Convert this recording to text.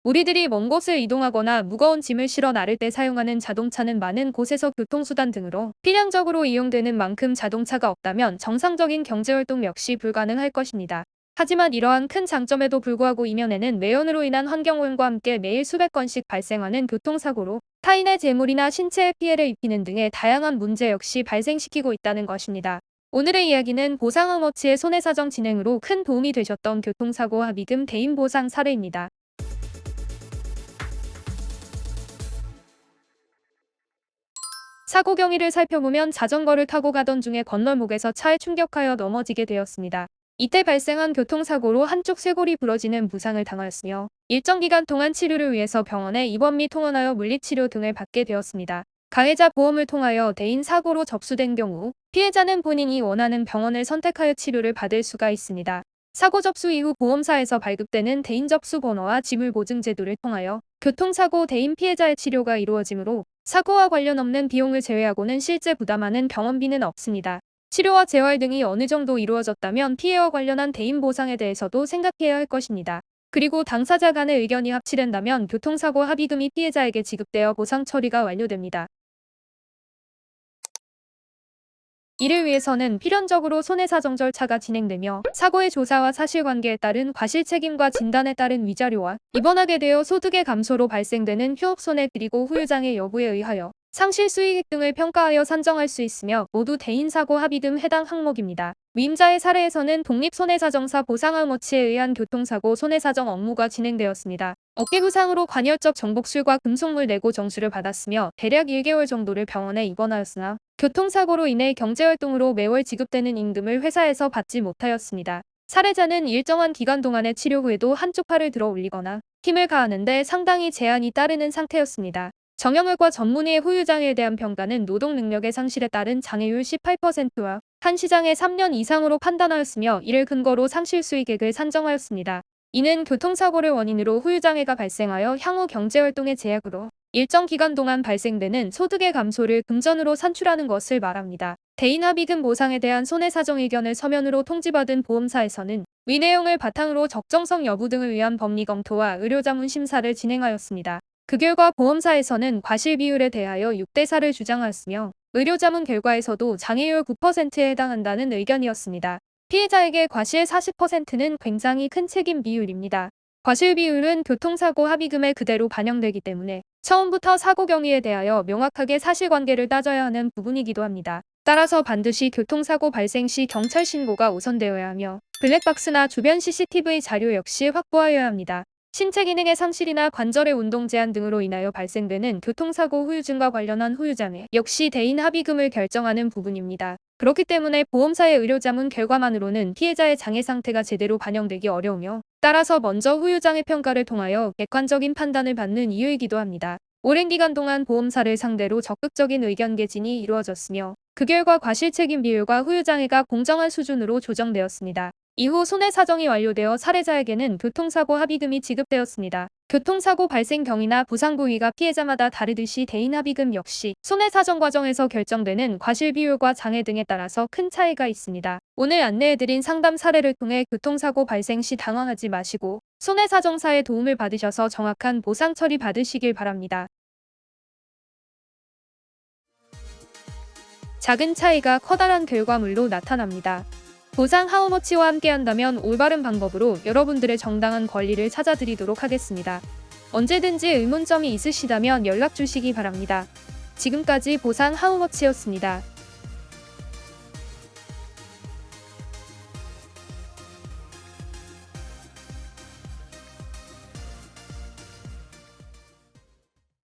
우리들이 먼 곳을 이동하거나 무거운 짐을 실어 나를 때 사용하는 자동차는 많은 곳에서 교통수단 등으로 필연적으로 이용되는 만큼 자동차가 없다면 정상적인 경제활동 역시 불가능할 것입니다. 하지만 이러한 큰 장점에도 불구하고 이면에는 매연으로 인한 환경오염과 함께 매일 수백 건씩 발생하는 교통사고로 타인의 재물이나 신체에 피해를 입히는 등의 다양한 문제 역시 발생시키고 있다는 것입니다. 오늘의 이야기는 보상항어치의 손해사정 진행으로 큰 도움이 되셨던 교통사고 합의금 대인 보상 사례입니다. 사고 경위를 살펴보면 자전거를 타고 가던 중에 건널목에서 차에 충격하여 넘어지게 되었습니다. 이때 발생한 교통사고로 한쪽 쇄골이 부러지는 부상을 당하였으며 일정 기간 동안 치료를 위해서 병원에 입원 및 통원하여 물리치료 등을 받게 되었습니다. 가해자 보험을 통하여 대인 사고로 접수된 경우 피해자는 본인이 원하는 병원을 선택하여 치료를 받을 수가 있습니다. 사고 접수 이후 보험사에서 발급되는 대인 접수 번호와 지물 보증 제도를 통하여 교통사고 대인 피해자의 치료가 이루어지므로 사고와 관련 없는 비용을 제외하고는 실제 부담하는 병원비는 없습니다. 치료와 재활 등이 어느 정도 이루어졌다면 피해와 관련한 대인 보상에 대해서도 생각해야 할 것입니다. 그리고 당사자 간의 의견이 합치된다면 교통사고 합의금이 피해자에게 지급되어 보상 처리가 완료됩니다. 이를 위해서는 필연적으로 손해사정 절차가 진행되며 사고의 조사와 사실관계에 따른 과실책임과 진단에 따른 위자료와 입원하게 되어 소득의 감소로 발생되는 휴업손해 그리고 후유장애 여부에 의하여 상실수익액 등을 평가하여 산정할 수 있으며 모두 대인사고 합의금 해당 항목입니다. 위임자의 사례에서는 독립손해사정사 보상항어치에 의한 교통사고 손해사정 업무가 진행되었습니다. 어깨부상으로 관열적 정복술과 금속물 내고 정수를 받았으며 대략 1개월 정도를 병원에 입원하였으나 교통사고로 인해 경제활동으로 매월 지급되는 임금을 회사에서 받지 못하였습니다. 사례자는 일정한 기간 동안의 치료 후에도 한쪽 팔을 들어 올리거나 힘을 가하는데 상당히 제한이 따르는 상태였습니다. 정형외과 전문의의 후유장애에 대한 평가는 노동능력의 상실에 따른 장애율 18%와 한시장애 3년 이상으로 판단하였으며 이를 근거로 상실수익액을 산정하였습니다. 이는 교통사고를 원인으로 후유장애가 발생하여 향후 경제활동의 제약으로 일정 기간 동안 발생되는 소득의 감소를 금전으로 산출하는 것을 말합니다. 대인합의금 보상에 대한 손해사정 의견을 서면으로 통지받은 보험사에서는 위 내용을 바탕으로 적정성 여부 등을 위한 법리검토와 의료자문 심사를 진행하였습니다. 그 결과 보험사에서는 과실 비율에 대하여 6대4를 주장하였으며 의료자문 결과에서도 장애율 9%에 해당한다는 의견이었습니다. 피해자에게 과실 40%는 굉장히 큰 책임 비율입니다. 과실 비율은 교통사고 합의금에 그대로 반영되기 때문에 처음부터 사고 경위에 대하여 명확하게 사실관계를 따져야 하는 부분이기도 합니다. 따라서 반드시 교통사고 발생 시 경찰 신고가 우선되어야 하며 블랙박스나 주변 CCTV 자료 역시 확보하여야 합니다. 신체 기능의 상실이나 관절의 운동 제한 등으로 인하여 발생되는 교통사고 후유증과 관련한 후유장애 역시 대인 합의금을 결정하는 부분입니다. 그렇기 때문에 보험사의 의료자문 결과만으로는 피해자의 장애 상태가 제대로 반영되기 어려우며 따라서 먼저 후유장애 평가를 통하여 객관적인 판단을 받는 이유이기도 합니다. 오랜 기간 동안 보험사를 상대로 적극적인 의견 개진이 이루어졌으며 그 결과 과실책임 비율과 후유장애가 공정한 수준으로 조정되었습니다. 이후 손해사정이 완료되어 사례자에게는 교통사고 합의금이 지급되었습니다. 교통사고 발생 경위나 부상 부위가 피해자마다 다르듯이 대인합의금 역시 손해사정 과정에서 결정되는 과실 비율과 장애 등에 따라서 큰 차이가 있습니다. 오늘 안내해드린 상담 사례를 통해 교통사고 발생 시 당황하지 마시고 손해사정사의 도움을 받으셔서 정확한 보상 처리 받으시길 바랍니다. 작은 차이가 커다란 결과물로 나타납니다. 보상 하우머치와 함께한다면 올바른 방법으로 여러분들의 정당한 권리를 찾아드리도록 하겠습니다. 언제든지 의문점이 있으시다면 연락 주시기 바랍니다. 지금까지 보상 하우머치였습니다.